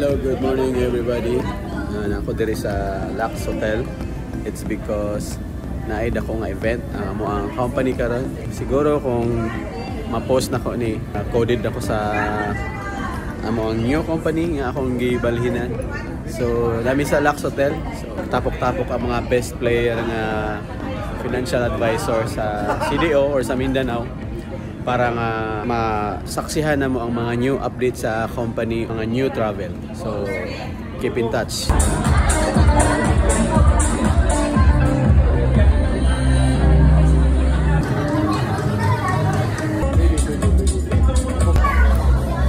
Hello, good morning everybody. Ako diri sa Lux Hotel. It's because naid ako nga event mo ang company karon. Siguro kung ma-post na ko ni coded ako sa amo ang new company nga akong gibalhinan. So dami sa Lux Hotel. So tapok-tapok ang mga best player nga financial advisor sa CDO or sa Mindanao para nga masaksihan na mo ang mga new updates sa company, mga new travel. So keep in touch.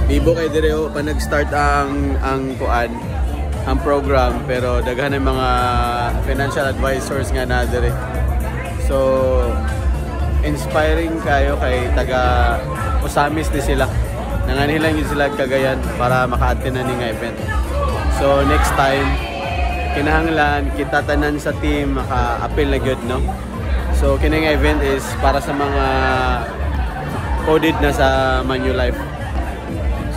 Ibo kay direo pa nag-start ang program, pero daghan ang mga financial advisors nga na dire. So inspiring kayo kay taga Usamis ni sila. Nanganilang yun sila Cagayan para maka-attend na ning event. So next time kinahanglan kita tanan sa team maka-appeal na gyud, no? So kining event is para sa mga coded na sa Manulife.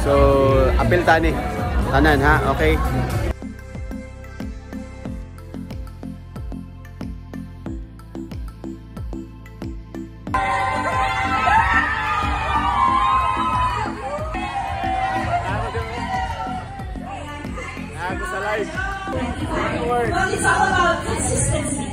So appeal tani tanan, ha? Okay. Ako sa live. Well, it's all about consistency.